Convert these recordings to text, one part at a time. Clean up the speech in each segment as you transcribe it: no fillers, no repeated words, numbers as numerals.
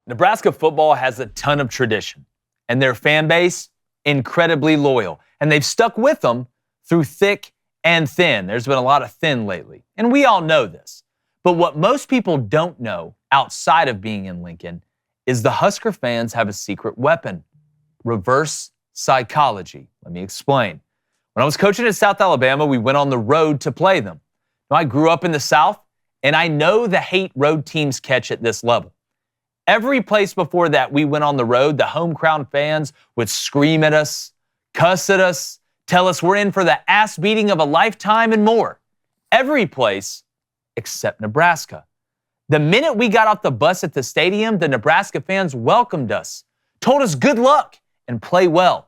Nebraska football has a ton of tradition, and their fan base, incredibly loyal. And they've stuck with them through thick and thin. There's been a lot of thin lately, and we all know this. But what most people don't know outside of being in Lincoln is the Husker fans have a secret weapon: reverse psychology. Let me explain. When I was coaching at South Alabama, we went on the road to play them. Now, I grew up in the South, and I know the hate road teams catch at this level. Every place before that we went on the road, the home crowd fans would scream at us, cuss at us, tell us we're in for the ass beating of a lifetime and more. Every place except Nebraska. The minute we got off the bus at the stadium, the Nebraska fans welcomed us, told us good luck and play well.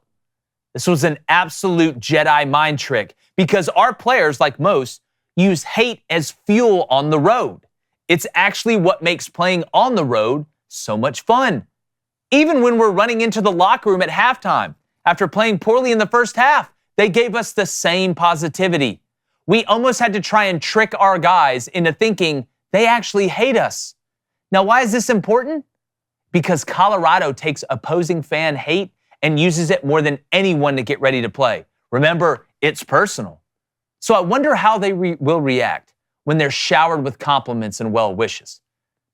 This was an absolute Jedi mind trick because our players, like most, use hate as fuel on the road. It's actually what makes playing on the road so much fun. Even when we're running into the locker room at halftime, after playing poorly in the first half, they gave us the same positivity. We almost had to try and trick our guys into thinking they actually hate us. Now, why is this important? Because Colorado takes opposing fan hate and uses it more than anyone to get ready to play. Remember, it's personal. So I wonder how they will react when they're showered with compliments and well wishes.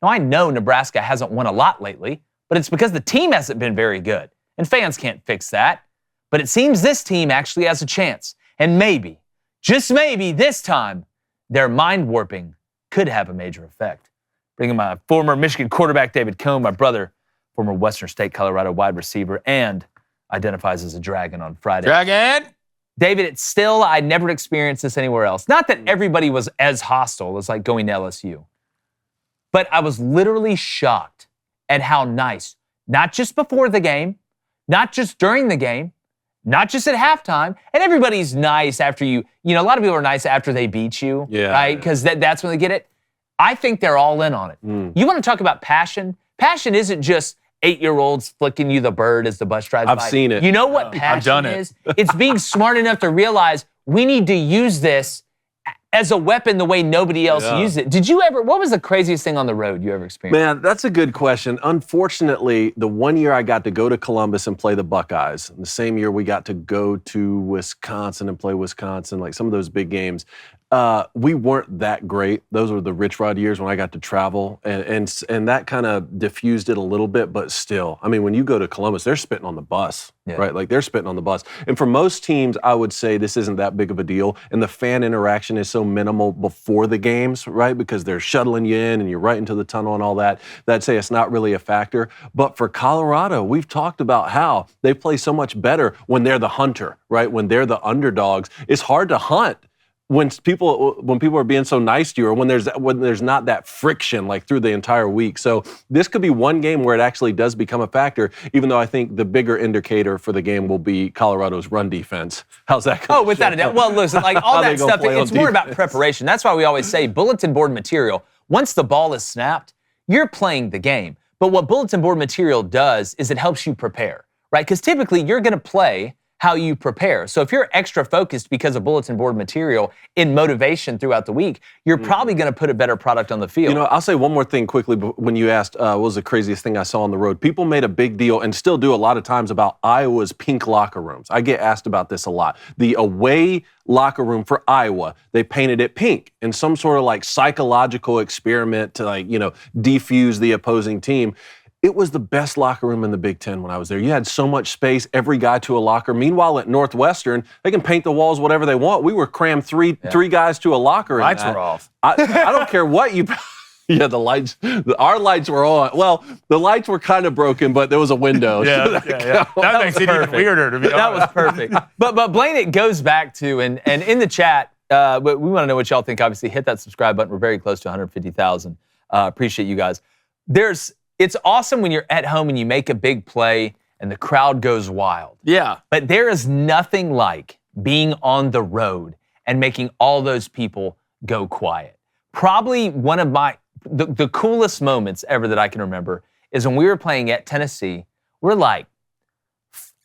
Now, I know Nebraska hasn't won a lot lately, but it's because the team hasn't been very good, and fans can't fix that. But it seems this team actually has a chance, and maybe, just maybe this time, their mind warping could have a major effect. Bringing my former Michigan quarterback, David Cohn, my brother, former Western State, Colorado wide receiver, and identifies as a Dragon on Friday. Dragon! David, it's still, I never experienced this anywhere else. Not that everybody was as hostile as like going to LSU. But I was literally shocked at how nice, not just before the game, not just during the game, not just at halftime, and everybody's nice after a lot of people are nice after they beat you, right? Because that's when they get it. I think they're all in on it. You want to talk about passion? Passion isn't just 8-year-olds flicking you the bird as the bus drives by. I've seen it. You know what passion is? It's being smart enough to realize we need to use this as a weapon the way nobody else used it. What was the craziest thing on the road you ever experienced? Man, that's a good question. Unfortunately, the one year I got to go to Columbus and play the Buckeyes, and the same year we got to go to Wisconsin and play Wisconsin, like some of those big games, we weren't that great. Those were the Rich Rod years when I got to travel, and that kind of diffused it a little bit, but still, I mean, when you go to Columbus, they're spitting on the bus, right? Like they're spitting on the bus. And for most teams, I would say this isn't that big of a deal, and the fan interaction is so minimal before the games, right? Because they're shuttling you in and you're right into the tunnel and all that. I'd say it's not really a factor. But for Colorado, we've talked about how they play so much better when they're the hunter, right? When they're the underdogs. It's hard to hunt when people are being so nice to you, or when there's not that friction like through the entire week. So this could be one game where it actually does become a factor, even though I think the bigger indicator for the game will be Colorado's run defense. How's that going? Oh, without a doubt. Well, listen, like all that stuff, it's more about preparation. That's why we always say bulletin board material, once the ball is snapped, you're playing the game. But what bulletin board material does is it helps you prepare, right? Because typically you're going to play how you prepare. So if you're extra focused because of bulletin board material in motivation throughout the week, you're probably going to put a better product on the field. You know, I'll say one more thing quickly. When you asked what was the craziest thing I saw on the road, people made a big deal and still do a lot of times about Iowa's pink locker rooms. I get asked about this a lot. The away locker room for Iowa, they painted it pink in some sort of like psychological experiment to defuse the opposing team. It was the best locker room in the Big Ten when I was there. You had so much space, every guy to a locker. Meanwhile, at Northwestern, they can paint the walls whatever they want. We were crammed three guys to a locker. Lights were off. I don't care what you... Yeah, the lights. Our lights were on. Well, the lights were kind of broken, but there was a window. That makes it even weirder to be honest. That was perfect. But Blaine, it goes back to, and in the chat, we want to know what y'all think. Obviously, hit that subscribe button. We're very close to 150,000. Appreciate you guys. It's awesome when you're at home and you make a big play and the crowd goes wild. Yeah. But there is nothing like being on the road and making all those people go quiet. Probably one of the coolest moments ever that I can remember is when we were playing at Tennessee. We're like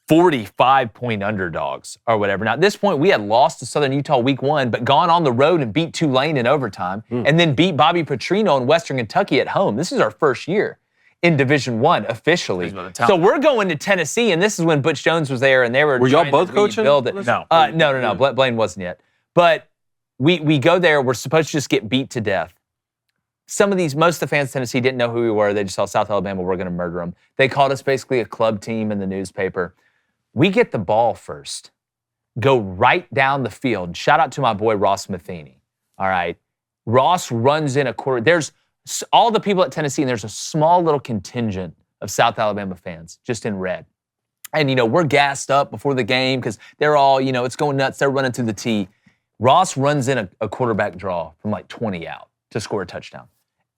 45-point underdogs or whatever. Now, at this point, we had lost to Southern Utah week 1, but gone on the road and beat Tulane in overtime, and then beat Bobby Petrino in Western Kentucky at home. This is our first year. in Division I officially. So we're going to Tennessee, and this is when Butch Jones was there, and they were y'all trying both to coaching? rebuild it. No. Blaine wasn't yet. But we go there. We're supposed to just get beat to death. Most of the fans in Tennessee didn't know who we were. They just saw South Alabama. We're going to murder them. They called us basically a club team in the newspaper. We get the ball first, go right down the field. Shout out to my boy Ross Matheny. All right. Ross runs in a quarter. There's all the people at Tennessee, and there's a small little contingent of South Alabama fans just in red. And, we're gassed up before the game because they're all, it's going nuts. They're running through the tee. Ross runs in a quarterback draw from like 20 out to score a touchdown.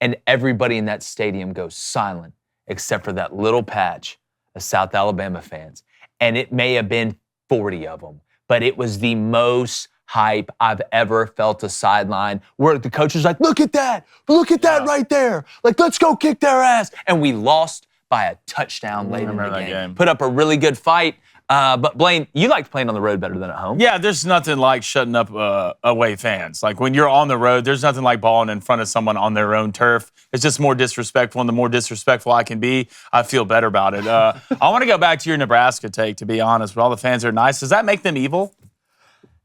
And everybody in that stadium goes silent except for that little patch of South Alabama fans. And it may have been 40 of them, but it was the most hype I've ever felt a sideline where the coach was like, look at that right there. Like, let's go kick their ass. And we lost by a touchdown late in the game. Put up a really good fight. But Blaine, you liked playing on the road better than at home. Yeah, there's nothing like shutting up away fans. Like when you're on the road, there's nothing like balling in front of someone on their own turf. It's just more disrespectful, and the more disrespectful I can be, I feel better about it. I want to go back to your Nebraska take, to be honest, where all the fans are nice. Does that make them evil?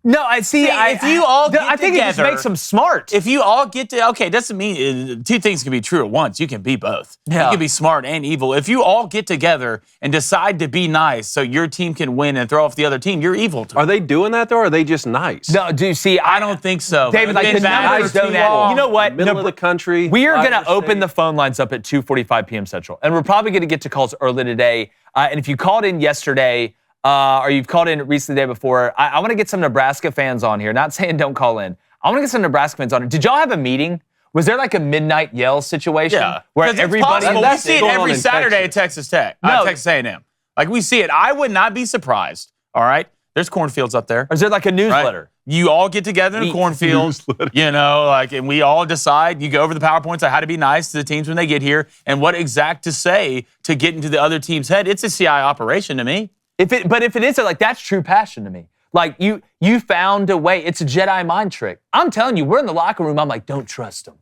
No, I think it just makes them smart. If you all get to, okay, doesn't mean two things can be true at once. You can be both. Yeah. You can be smart and evil. If you all get together and decide to be nice so your team can win and throw off the other team, you're evil to them. Are they doing that, though, or are they just nice? No, dude, I don't think so. David, like the numbers don't add. You know what? Middle of the country. We are going to open the phone lines up at 2:45 p.m. Central, and we're probably going to get to calls early today. And if you called in yesterday, or you've called in recently the day before, I want to get some Nebraska fans on here. Not saying don't call in. I want to get some Nebraska fans on here. Did y'all have a meeting? Was there like a midnight yell situation? Yeah. Where everybody... We see it every Saturday at Texas Tech. Texas A&M. Like, we see it. I would not be surprised, all right? There's cornfields up there. Or is there like a newsletter? Right? You all get together in a cornfield, and we all decide. You go over the PowerPoints on how to be nice to the teams when they get here and what exact to say to get into the other team's head. It's a CI operation to me. But if it is, like, that's true passion to me. Like, you found a way. It's a Jedi mind trick. I'm telling you, we're in the locker room. I'm like, don't trust him.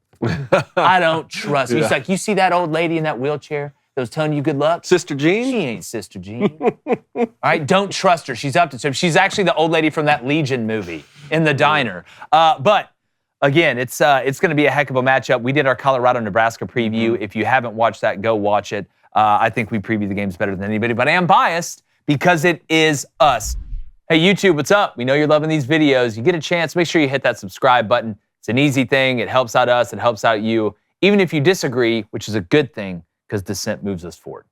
I don't trust him. He's like, you see that old lady in that wheelchair that was telling you good luck? Sister Jean? She ain't Sister Jean. All right, don't trust her. She's up to something. She's actually the old lady from that Legion movie in the diner. But again, it's going to be a heck of a matchup. We did our Colorado-Nebraska preview. If you haven't watched that, go watch it. I think we preview the games better than anybody, but I am biased because it is us. Hey, YouTube, what's up? We know you're loving these videos. You get a chance, make sure you hit that subscribe button. It's an easy thing. It helps out us. It helps out you. Even if you disagree, which is a good thing because dissent moves us forward.